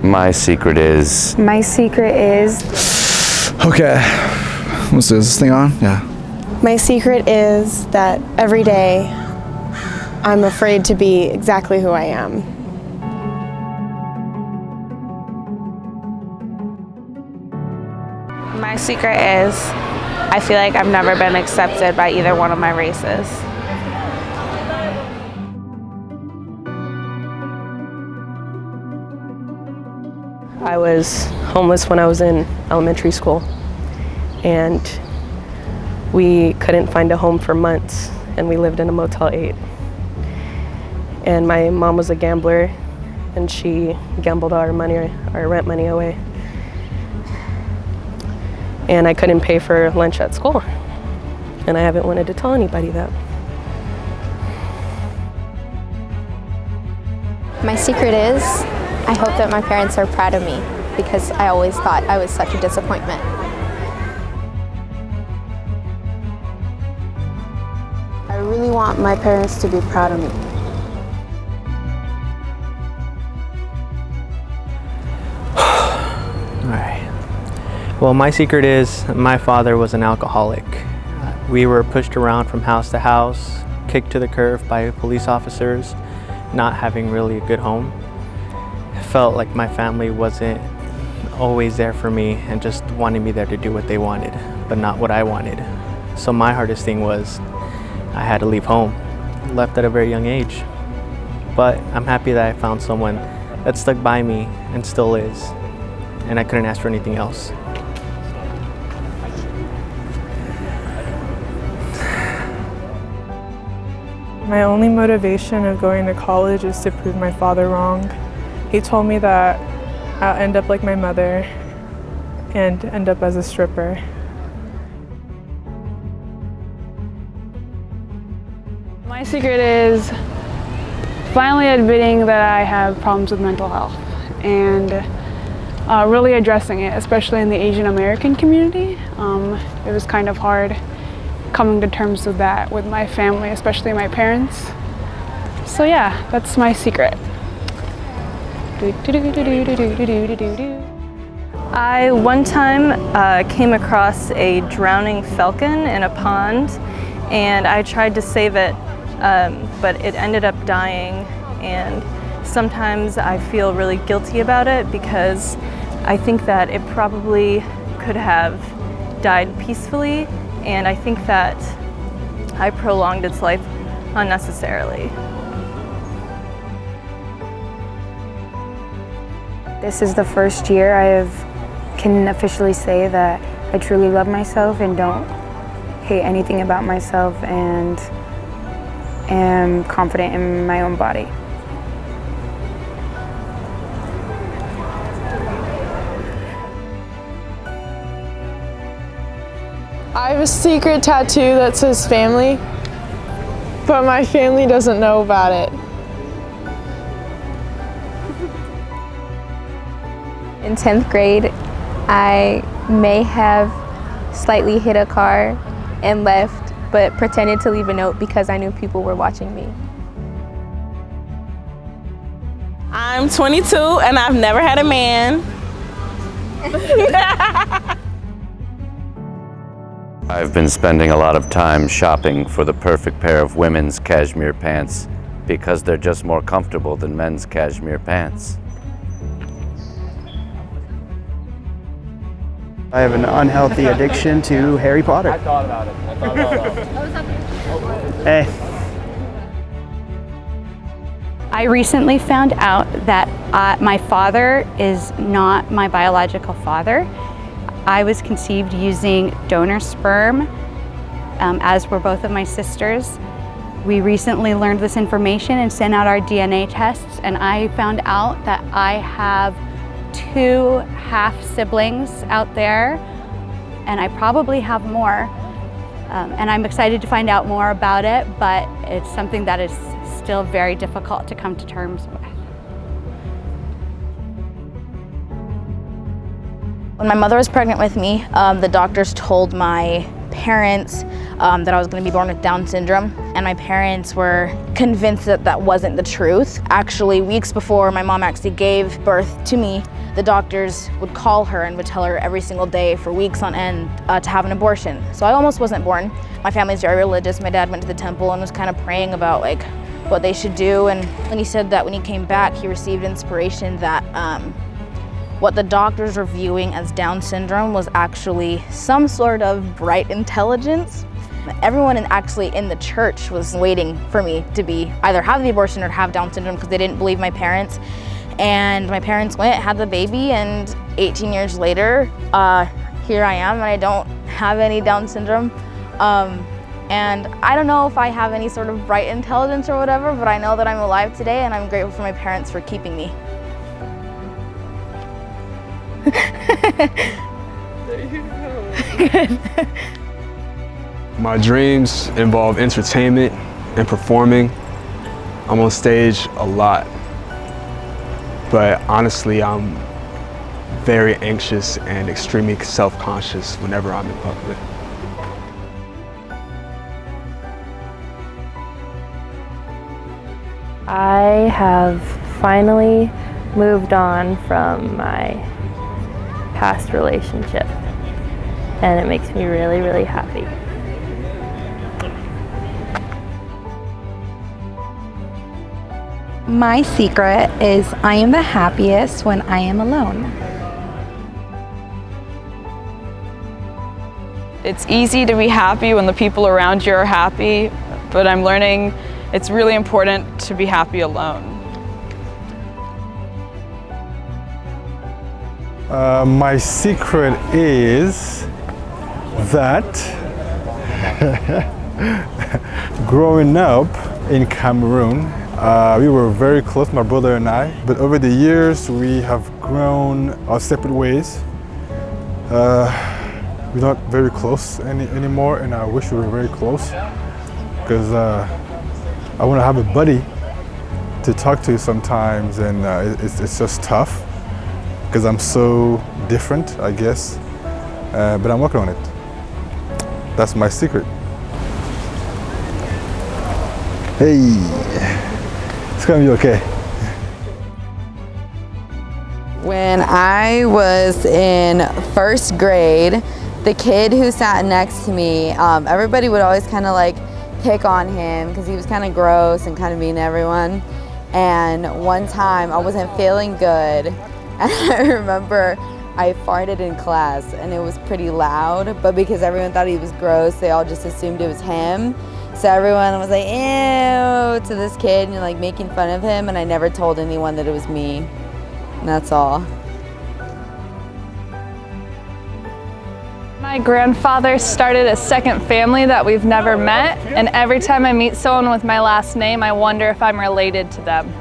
My secret is... My secret is... Okay. Is this thing on? Yeah. My secret is that every day I'm afraid to be exactly who I am. My secret is I feel like I've never been accepted by either one of my races. I was homeless when I was in elementary school, and we couldn't find a home for months, and we lived in a Motel 8. And my mom was a gambler, and she gambled our rent money away. And I couldn't pay for lunch at school, and I haven't wanted to tell anybody that. My secret is, I hope that my parents are proud of me, because I always thought I was such a disappointment. I really want my parents to be proud of me. Well, my secret is my father was an alcoholic. We were pushed around from house to house, kicked to the curb by police officers, not having really a good home. I felt like my family wasn't always there for me and just wanted me there to do what they wanted, but not what I wanted. So my hardest thing was I had to leave home. Left at a very young age. But I'm happy that I found someone that stuck by me and still is, and I couldn't ask for anything else. My only motivation of going to college is to prove my father wrong. He told me that I'll end up like my mother and end up as a stripper. My secret is finally admitting that I have problems with mental health and really addressing it, especially in the Asian American community. It was kind of hard coming to terms with that with my family, especially my parents. So yeah, that's my secret. I one time came across a drowning falcon in a pond, and I tried to save it, but it ended up dying, and sometimes I feel really guilty about it because I think that it probably could have died peacefully, and I think that I prolonged its life unnecessarily. This is the first year can officially say that I truly love myself and don't hate anything about myself and am confident in my own body. I have a secret tattoo that says family, but my family doesn't know about it. In 10th grade, I may have slightly hit a car and left, but pretended to leave a note because I knew people were watching me. I'm 22 and I've never had a man. I've been spending a lot of time shopping for the perfect pair of women's cashmere pants because they're just more comfortable than men's cashmere pants. I have an unhealthy addiction to Harry Potter. I thought about it. Hey. I recently found out that my father is not my biological father. I was conceived using donor sperm, as were both of my sisters. We recently learned this information and sent out our DNA tests, and I found out that I have 2 half-siblings out there, and I probably have more. And I'm excited to find out more about it, but it's something that is still very difficult to come to terms with. When my mother was pregnant with me, the doctors told my parents that I was going to be born with Down syndrome, and my parents were convinced that that wasn't the truth. Actually, weeks before my mom actually gave birth to me, the doctors would call her and would tell her every single day for weeks on end to have an abortion. So I almost wasn't born. My family's very religious. My dad went to the temple and was kind of praying about like what they should do. And when he said that when he came back, he received inspiration that what the doctors were viewing as Down syndrome was actually some sort of bright intelligence. Everyone actually in the church was waiting for me to be either have the abortion or have Down syndrome because they didn't believe my parents. And my parents went, had the baby, and 18 years later, here I am, and I don't have any Down syndrome. And I don't know if I have any sort of bright intelligence or whatever, but I know that I'm alive today, and I'm grateful for my parents for keeping me. There you go. My dreams involve entertainment and performing. I'm on stage a lot. But honestly, I'm very anxious and extremely self-conscious whenever I'm in public. I have finally moved on from my past relationship, and it makes me really, really happy. My secret is I am the happiest when I am alone. It's easy to be happy when the people around you are happy, but I'm learning it's really important to be happy alone. My secret is that growing up in Cameroon, we were very close, my brother and I, but over the years we have grown our separate ways. We're not very close anymore, and I wish we were very close because I want to have a buddy to talk to sometimes, and it's just tough because I'm so different, I guess, but I'm working on it. That's my secret. Hey, it's gonna be okay. When I was in first grade, the kid who sat next to me, everybody would always kind of like pick on him because he was kind of gross and kind of mean to everyone. And one time I wasn't feeling good, and I remember I farted in class, and it was pretty loud, but because everyone thought he was gross, they all just assumed it was him. So everyone was like, ew, to this kid, and like making fun of him, and I never told anyone that it was me. And that's all. My grandfather started a second family that we've never met, and every time I meet someone with my last name, I wonder if I'm related to them.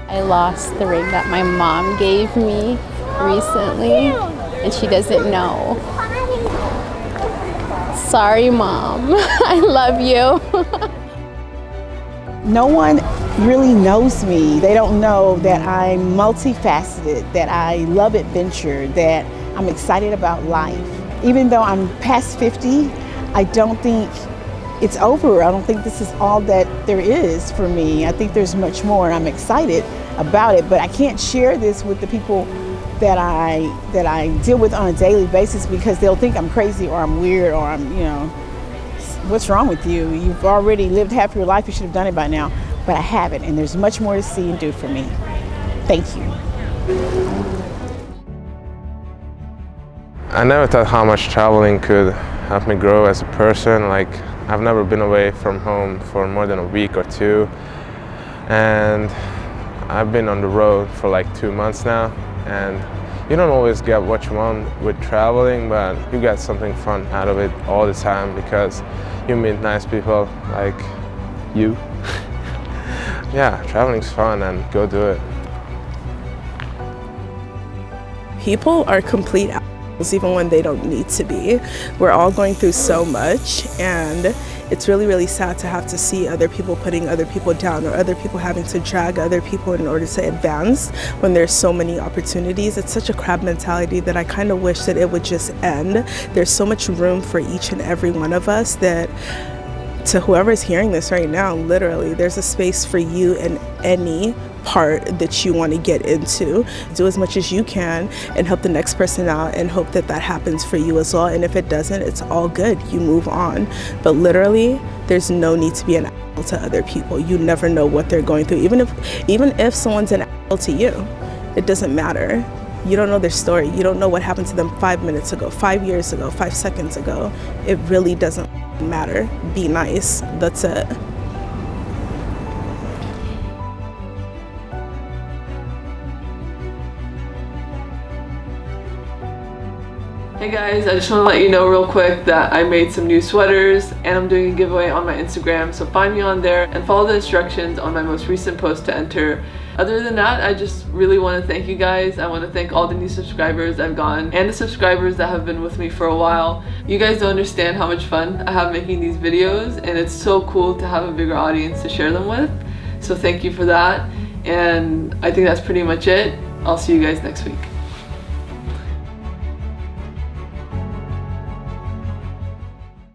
I lost the ring that my mom gave me recently, and she doesn't know. Sorry, Mom. I love you. No one really knows me. They don't know that I'm multifaceted, that I love adventure, that I'm excited about life. Even though I'm past 50, I don't think it's over. I don't think this is all that there is for me. I think there's much more, and I'm excited about it, but I can't share this with the people that I deal with on a daily basis because they'll think I'm crazy or I'm weird or I'm, you know, what's wrong with you? You've already lived half your life, you should have done it by now. But I haven't, and there's much more to see and do for me. Thank you. I never thought how much traveling could help me grow as a person. Like, I've never been away from home for more than a week or two, and I've been on the road for like 2 months now, and you don't always get what you want with traveling, but you get something fun out of it all the time because you meet nice people like you. Yeah, traveling's fun, and go do it. People are complete even when they don't need to be. We're all going through so much, and it's really, really sad to have to see other people putting other people down, or other people having to drag other people in order to advance when there's so many opportunities. It's such a crab mentality that I kind of wish that it would just end. There's so much room for each and every one of us that, to whoever's hearing this right now, literally, there's a space for you in any part that you want to get into. Do as much as you can and help the next person out, and hope that that happens for you as well. And if it doesn't, it's all good. You move on. But literally, there's no need to be an asshole to other people. You never know what they're going through. Even if someone's an asshole to you, it doesn't matter. You don't know their story. You don't know what happened to them 5 minutes ago, 5 years ago, 5 seconds ago. It really doesn't matter. Be nice. That's it. Hey guys, I just want to let you know real quick that I made some new sweaters and I'm doing a giveaway on my Instagram, so find me on there and follow the instructions on my most recent post to enter. Other than that, I just really want to thank you guys. I want to thank all the new subscribers I've gotten and the subscribers that have been with me for a while. You guys don't understand how much fun I have making these videos, and it's so cool to have a bigger audience to share them with. So thank you for that, and I think that's pretty much it. I'll see you guys next week.